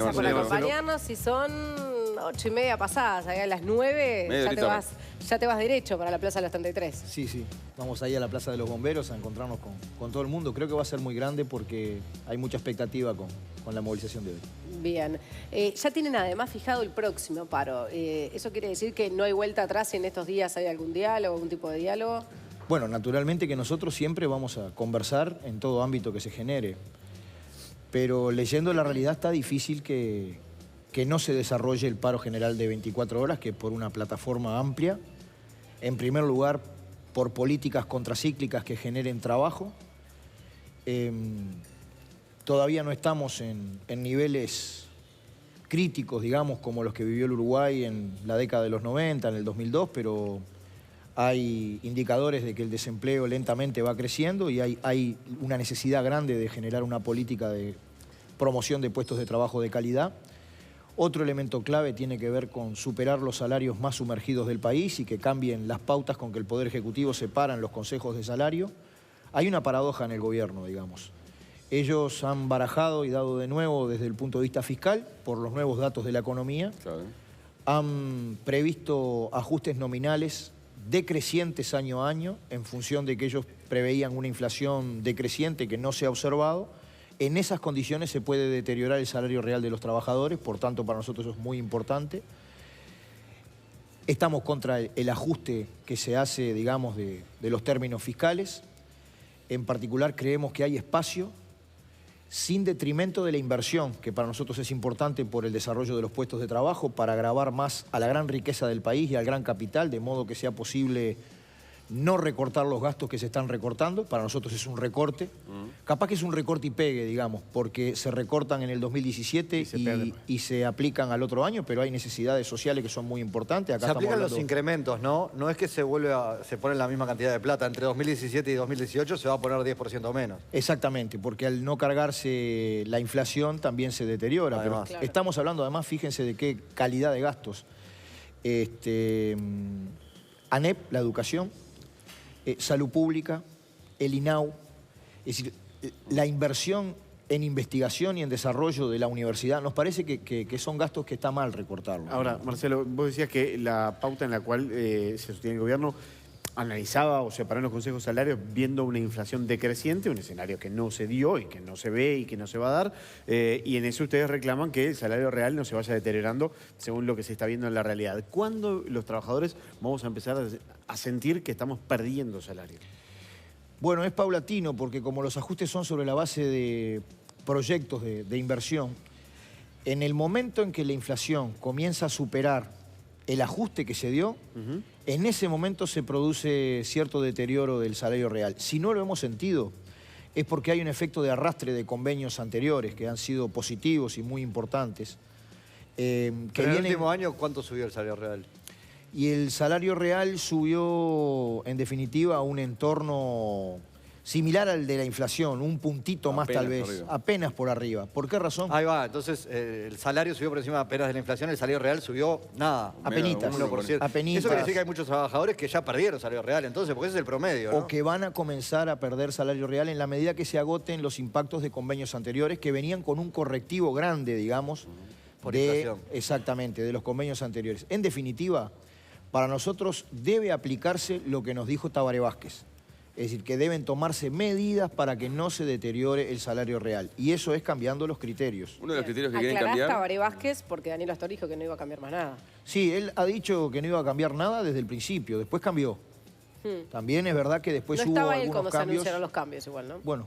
Gracias por acompañarnos y son 8:30 pasadas, a las 9 ya te vas derecho para la Plaza de los 33. Sí, sí, vamos ahí a la Plaza de los Bomberos a encontrarnos con todo el mundo. Creo que va a ser muy grande porque hay mucha expectativa con la movilización de hoy. Bien, ya tienen además fijado el próximo paro. ¿Eso quiere decir que no hay vuelta atrás y en estos días hay algún diálogo, algún tipo de diálogo? Bueno, naturalmente que nosotros siempre vamos a conversar en todo ámbito que se genere. Pero leyendo la realidad está difícil que no se desarrolle el paro general de 24 horas, que por una plataforma amplia, en primer lugar por políticas contracíclicas que generen trabajo. Todavía no estamos en niveles críticos, digamos, como los que vivió el Uruguay en la década de los 90, en el 2002, pero hay indicadores de que el desempleo lentamente va creciendo y hay una necesidad grande de generar una política de promoción de puestos de trabajo de calidad. Otro elemento clave tiene que ver con superar los salarios más sumergidos del país y que cambien las pautas con que el Poder Ejecutivo separa en los consejos de salario. Hay una paradoja en el gobierno, digamos. Ellos han barajado y dado de nuevo desde el punto de vista fiscal, por los nuevos datos de la economía, han previsto ajustes nominales decrecientes año a año en función de que ellos preveían una inflación decreciente que no se ha observado. En esas condiciones se puede deteriorar el salario real de los trabajadores, por tanto para nosotros eso es muy importante. Estamos contra el ajuste que se hace, digamos, de los términos fiscales. En particular creemos que hay espacio sin detrimento de la inversión, que para nosotros es importante por el desarrollo de los puestos de trabajo, para gravar más a la gran riqueza del país y al gran capital, de modo que sea posible no recortar los gastos que se están recortando. Para nosotros es un recorte. Capaz que es un recorte y pegue, digamos, porque se recortan en el 2017 y se aplican al otro año, pero hay necesidades sociales que son muy importantes. Acá se aplican los incrementos, ¿no? No es que se pone la misma cantidad de plata. Entre 2017 y 2018 se va a poner 10% menos. Exactamente, porque al no cargarse la inflación también se deteriora. Además, pero estamos hablando, además, fíjense de qué calidad de gastos. ANEP, la educación, salud pública, el INAU, es decir, la inversión en investigación y en desarrollo de la universidad, nos parece que son gastos que está mal recortarlos. Ahora, Marcelo, vos decías que la pauta en la cual se sostiene el gobierno analizaba o separó en los consejos salarios viendo una inflación decreciente, un escenario que no se dio y que no se ve y que no se va a dar, y en eso ustedes reclaman que el salario real no se vaya deteriorando según lo que se está viendo en la realidad. ¿Cuándo los trabajadores vamos a empezar a sentir que estamos perdiendo salario? Bueno, es paulatino porque como los ajustes son sobre la base de proyectos de inversión, en el momento en que la inflación comienza a superar el ajuste que se dio, en ese momento se produce cierto deterioro del salario real. Si no lo hemos sentido, es porque hay un efecto de arrastre de convenios anteriores que han sido positivos y muy importantes. Pero en el último año, ¿cuánto subió el salario real? Y el salario real subió, en definitiva, a un entorno similar al de la inflación, un puntito más tal vez, apenas por arriba. ¿Por qué razón? Ahí va, entonces el salario subió por encima apenas de la inflación, el salario real subió nada. Apenitas. 1%. Apenitas. Eso quiere decir que hay muchos trabajadores que ya perdieron salario real, entonces, porque ese es el promedio, ¿no? O que van a comenzar a perder salario real en la medida que se agoten los impactos de convenios anteriores que venían con un correctivo grande, digamos, por inflación. Exactamente, de los convenios anteriores. En definitiva, para nosotros debe aplicarse lo que nos dijo Tabaré Vázquez. Es decir, que deben tomarse medidas para que no se deteriore el salario real. Y eso es cambiando los criterios. Uno de los criterios que quieren cambiar... Tabaré Vázquez porque Daniel Astor dijo que no iba a cambiar más nada. Sí, él ha dicho que no iba a cambiar nada desde el principio, después cambió. También es verdad que después hubo algunos cambios. No estaba él cuando se anunciaron los cambios igual, ¿no? Bueno,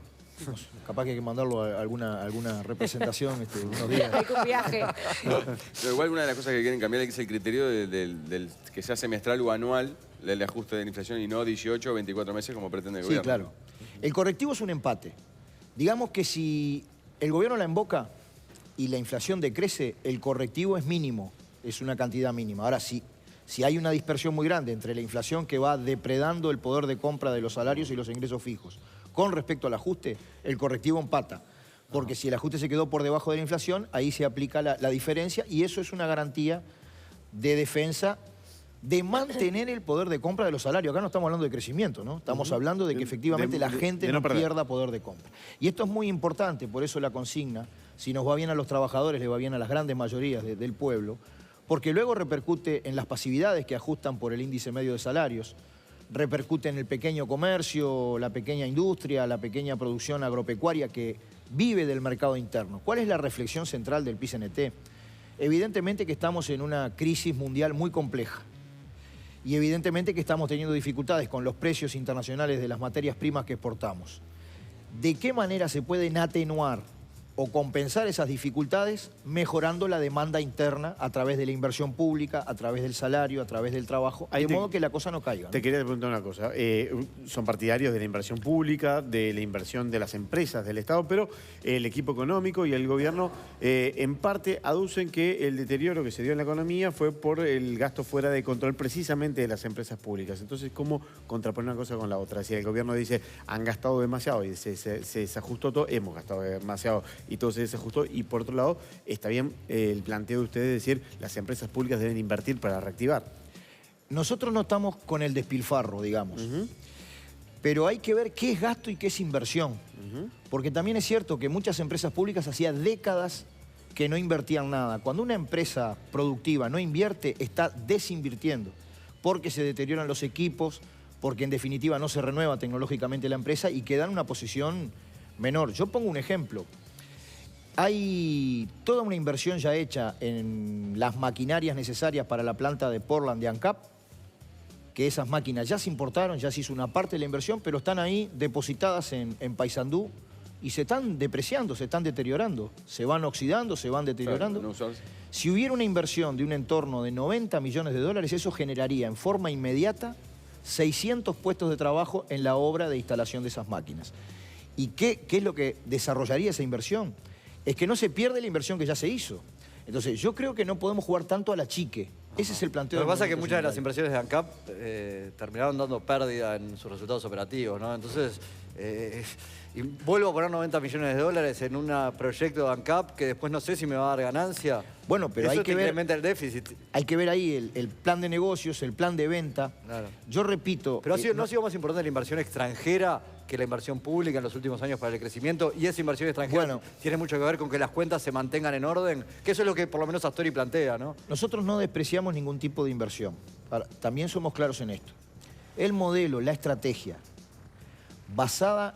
capaz que hay que mandarlo a alguna representación unos días. Hay un viaje. Pero igual una de las cosas que quieren cambiar es el criterio del que sea semestral o anual el ajuste de la inflación y no 18 o 24 meses como pretende el gobierno. Sí, claro. El correctivo es un empate. Digamos que si el gobierno la emboca y la inflación decrece, el correctivo es mínimo, es una cantidad mínima. Ahora, si hay una dispersión muy grande entre la inflación que va depredando el poder de compra de los salarios y los ingresos fijos con respecto al ajuste, el correctivo empata. Porque si el ajuste se quedó por debajo de la inflación, ahí se aplica la diferencia y eso es una garantía de defensa de mantener el poder de compra de los salarios. Acá no estamos hablando de crecimiento, ¿no? Estamos hablando de que efectivamente la gente no pierda poder de compra. Y esto es muy importante, por eso la consigna si nos va bien a los trabajadores, le va bien a las grandes mayorías del pueblo, porque luego repercute en las pasividades que ajustan por el índice medio de salarios, repercute en el pequeño comercio, la pequeña industria, la pequeña producción agropecuaria que vive del mercado interno. ¿Cuál es la reflexión central del PIT-CNT? Evidentemente que estamos en una crisis mundial muy compleja y evidentemente que estamos teniendo dificultades con los precios internacionales de las materias primas que exportamos. ¿De qué manera se pueden atenuar o compensar esas dificultades? Mejorando la demanda interna a través de la inversión pública, a través del salario, a través del trabajo, de modo que la cosa no caiga, ¿no? Te quería preguntar una cosa. Son partidarios de la inversión pública, de la inversión de las empresas, del Estado, pero el equipo económico y el gobierno en parte aducen que el deterioro que se dio en la economía fue por el gasto fuera de control precisamente de las empresas públicas. Entonces, ¿cómo contraponer una cosa con la otra? Si el gobierno dice, han gastado demasiado y se desajustó todo, hemos gastado demasiado y todo se desajustó, y por otro lado, está bien el planteo de ustedes de decir las empresas públicas deben invertir para reactivar. Nosotros no estamos con el despilfarro, digamos, pero hay que ver qué es gasto y qué es inversión, porque también es cierto que muchas empresas públicas hacía décadas que no invertían nada. Cuando una empresa productiva no invierte, está desinvirtiendo, porque se deterioran los equipos, porque en definitiva no se renueva tecnológicamente la empresa y queda en una posición menor. Yo pongo un ejemplo. Hay toda una inversión ya hecha en las maquinarias necesarias para la planta de Portland de ANCAP, que esas máquinas ya se importaron, ya se hizo una parte de la inversión, pero están ahí depositadas en Paysandú y se están depreciando, se están deteriorando, se van oxidando, se van deteriorando. Claro, no si hubiera una inversión de un entorno de 90 millones de dólares, eso generaría en forma inmediata 600 puestos de trabajo en la obra de instalación de esas máquinas. ¿Y qué es lo que desarrollaría esa inversión? Es que no se pierde la inversión que ya se hizo. Entonces, yo creo que no podemos jugar tanto a la chique. Ese es el planteo. Lo que pasa es que muchas de las inversiones de ANCAP terminaron dando pérdida en sus resultados operativos, ¿no? Entonces, y vuelvo a poner 90 millones de dólares en un proyecto de ANCAP que después no sé si me va a dar ganancia. Bueno, pero eso hay que ver, incrementa el déficit. Hay que ver ahí el plan de negocios, el plan de venta. Claro. Yo repito... Pero ¿no ha sido más importante la inversión extranjera que la inversión pública en los últimos años para el crecimiento? Y esa inversión extranjera tiene mucho que ver con que las cuentas se mantengan en orden, que eso es lo que por lo menos Astori plantea, ¿no? Nosotros no despreciamos ningún tipo de inversión. Ahora, también somos claros en esto. El modelo, la estrategia, basada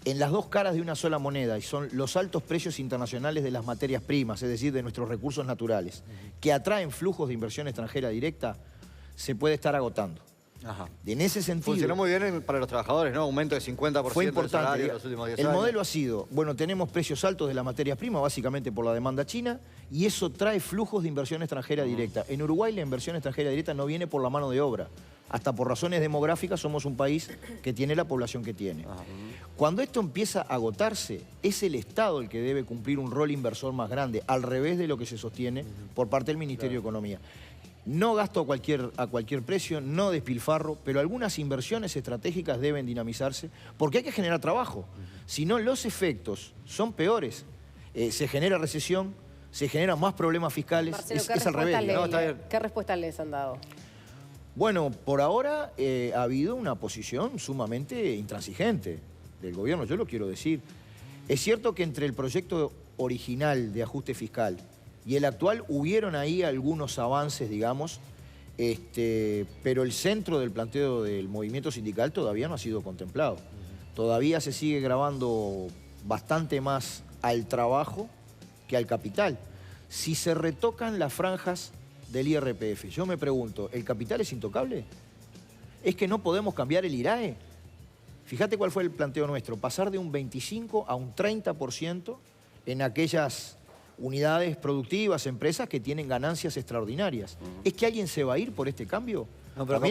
en las dos caras de una sola moneda, y son los altos precios internacionales de las materias primas, es decir, de nuestros recursos naturales, que atraen flujos de inversión extranjera directa, se puede estar agotando. Ajá. En ese sentido... Funcionó muy bien para los trabajadores, ¿no? Aumento de 50% fue importante, del salario en los últimos 10 años. El modelo ha sido, bueno, tenemos precios altos de las materias primas, básicamente por la demanda china, y eso trae flujos de inversión extranjera directa. En Uruguay la inversión extranjera directa no viene por la mano de obra. Hasta por razones demográficas somos un país que tiene la población que tiene. Cuando esto empieza a agotarse, es el Estado el que debe cumplir un rol inversor más grande, al revés de lo que se sostiene por parte del Ministerio de Economía. No gasto a cualquier precio, no despilfarro, pero algunas inversiones estratégicas deben dinamizarse porque hay que generar trabajo. Si no, los efectos son peores. Se genera recesión, se generan más problemas fiscales. Marcelo, es al revés. ¿Qué respuesta les han dado? Bueno, por ahora ha habido una posición sumamente intransigente del gobierno, yo lo quiero decir. Es cierto que entre el proyecto original de ajuste fiscal y el actual hubieron ahí algunos avances, digamos, pero el centro del planteo del movimiento sindical todavía no ha sido contemplado. Todavía se sigue grabando bastante más al trabajo que al capital. Si se retocan las franjas del IRPF, yo me pregunto, ¿el capital es intocable? ¿Es que no podemos cambiar el IRAE? Fíjate cuál fue el planteo nuestro, pasar de un 25 a un 30% en aquellas unidades productivas, empresas que tienen ganancias extraordinarias. ¿Es que alguien se va a ir por este cambio? No, pero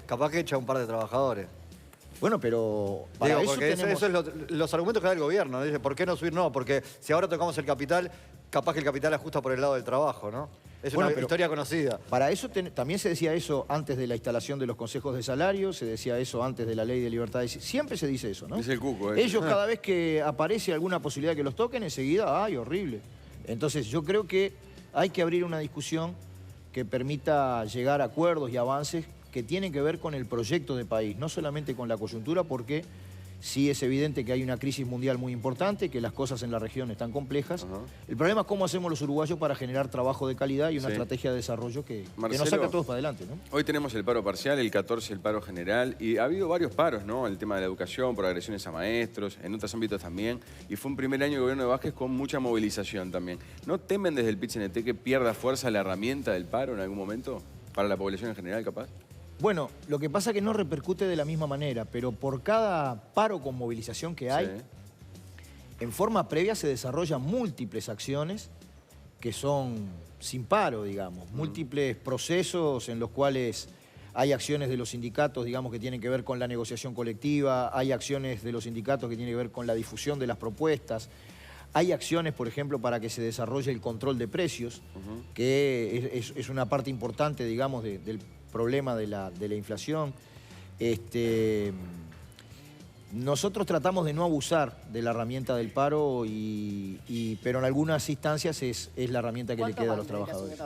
capaz que echa un par de trabajadores. Bueno, pero para eso tenemos... Eso es los argumentos que da el gobierno, ¿no? Dice, ¿por qué no subir? No, porque si ahora tocamos el capital, capaz que el capital ajusta por el lado del trabajo, ¿no? Es una historia conocida. Para eso también se decía eso antes de la instalación de los consejos de salario, se decía eso antes de la ley de libertad de... Siempre se dice eso, ¿no? Es el cuco, Ellos cada vez que aparece alguna posibilidad que los toquen, enseguida, ¡ay, horrible! Entonces yo creo que hay que abrir una discusión que permita llegar a acuerdos y avances que tienen que ver con el proyecto de país, no solamente con la coyuntura, porque Sí es evidente que hay una crisis mundial muy importante, que las cosas en la región están complejas. El problema es cómo hacemos los uruguayos para generar trabajo de calidad y una estrategia de desarrollo que nos saca a todos para adelante, ¿no? Hoy tenemos el paro parcial, el 14 el paro general, y ha habido varios paros, ¿no? El tema de la educación, por agresiones a maestros, en otros ámbitos también. Y fue un primer año de gobierno de Vázquez con mucha movilización también. ¿No temen desde el PIT-CNT que pierda fuerza la herramienta del paro en algún momento? Para la población en general, capaz. Bueno, lo que pasa es que no repercute de la misma manera, pero por cada paro con movilización que hay, en forma previa se desarrollan múltiples acciones que son sin paro, digamos, múltiples procesos en los cuales hay acciones de los sindicatos, digamos, que tienen que ver con la negociación colectiva, hay acciones de los sindicatos que tienen que ver con la difusión de las propuestas, hay acciones, por ejemplo, para que se desarrolle el control de precios, que es una parte importante, digamos, del problema de la inflación. Nosotros tratamos de no abusar de la herramienta del paro, pero en algunas instancias es la herramienta que le queda a los trabajadores.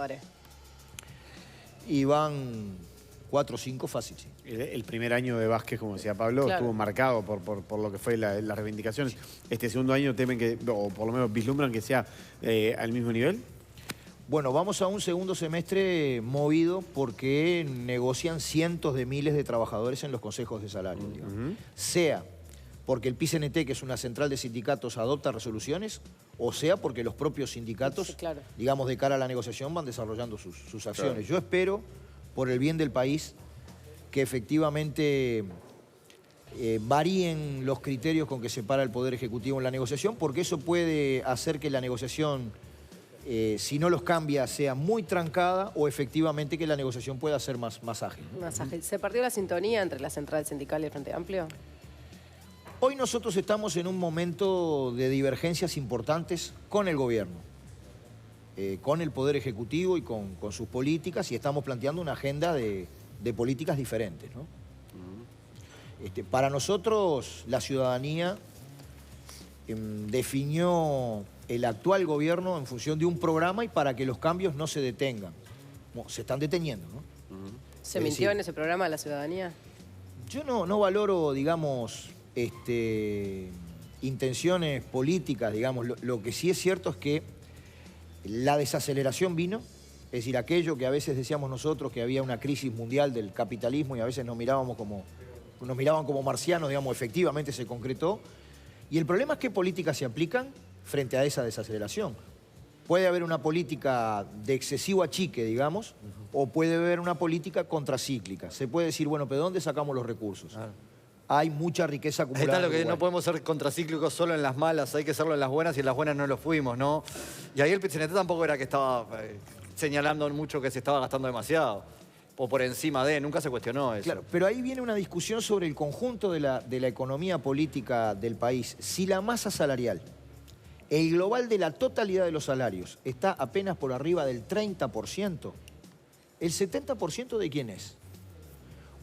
Y van 4 o 5 fácil, sí. El primer año de Vázquez, como decía Pablo, estuvo marcado por lo que fue las reivindicaciones. Este segundo año temen que, o por lo menos vislumbran que sea al mismo nivel. Bueno, vamos a un segundo semestre movido porque negocian cientos de miles de trabajadores en los consejos de salario, digamos. Sea porque el PIT-CNT, que es una central de sindicatos, adopta resoluciones, o sea porque los propios sindicatos, digamos, de cara a la negociación van desarrollando sus acciones. Yo espero, por el bien del país, que efectivamente varíen los criterios con que se para el Poder Ejecutivo en la negociación, porque eso puede hacer que la negociación, si no los cambia, sea muy trancada, o efectivamente que la negociación pueda ser más ágil, ¿no? Más ágil. ¿Se perdió la sintonía entre la central sindical y el Frente Amplio? Hoy nosotros estamos en un momento de divergencias importantes con el gobierno, con el Poder Ejecutivo y con sus políticas, y estamos planteando una agenda de políticas diferentes, ¿no? Para nosotros, la ciudadanía definió el actual gobierno en función de un programa y para que los cambios no se detengan. Bueno, se están deteniendo, ¿no? ¿Se mintió en ese programa a la ciudadanía? Yo no valoro, digamos, intenciones políticas, digamos. Lo que sí es cierto es que la desaceleración vino, es decir, aquello que a veces decíamos nosotros, que había una crisis mundial del capitalismo y a veces nos miraban como marcianos, digamos, efectivamente se concretó. Y el problema es qué políticas se aplican frente a esa desaceleración. Puede haber una política de excesivo achique, digamos, o puede haber una política contracíclica. Se puede decir, bueno, ¿pero dónde sacamos los recursos? Hay mucha riqueza acumulada. Ahí está lo que no podemos ser contracíclicos solo en las malas, hay que serlo en las buenas, y en las buenas no lo fuimos, ¿no? Y ahí el PIT-CNT tampoco era que estaba señalando mucho que se estaba gastando demasiado, o por encima de, nunca se cuestionó eso. Claro, pero ahí viene una discusión sobre el conjunto de la economía política del país. Si la masa salarial, el global de la totalidad de los salarios, está apenas por arriba del 30%, ¿el 70% de quién es?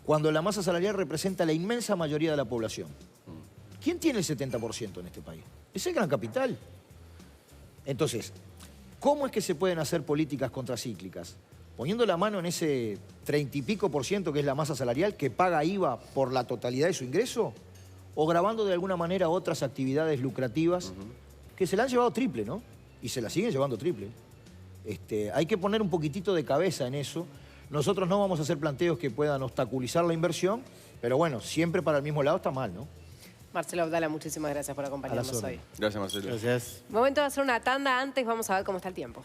Cuando la masa salarial representa la inmensa mayoría de la población. ¿Quién tiene el 70% en este país? Es el gran capital. Entonces, ¿cómo es que se pueden hacer políticas contracíclicas? Poniendo la mano en ese 30 y pico por ciento que es la masa salarial, que paga IVA por la totalidad de su ingreso, o grabando de alguna manera otras actividades lucrativas que se la han llevado triple, ¿no? Y se la siguen llevando triple. Hay que poner un poquitito de cabeza en eso. Nosotros no vamos a hacer planteos que puedan obstaculizar la inversión, pero bueno, siempre para el mismo lado está mal, ¿no? Marcelo Abdala, muchísimas gracias por acompañarnos hoy. Gracias, Marcelo. Gracias. Momento de hacer una tanda. Antes vamos a ver cómo está el tiempo.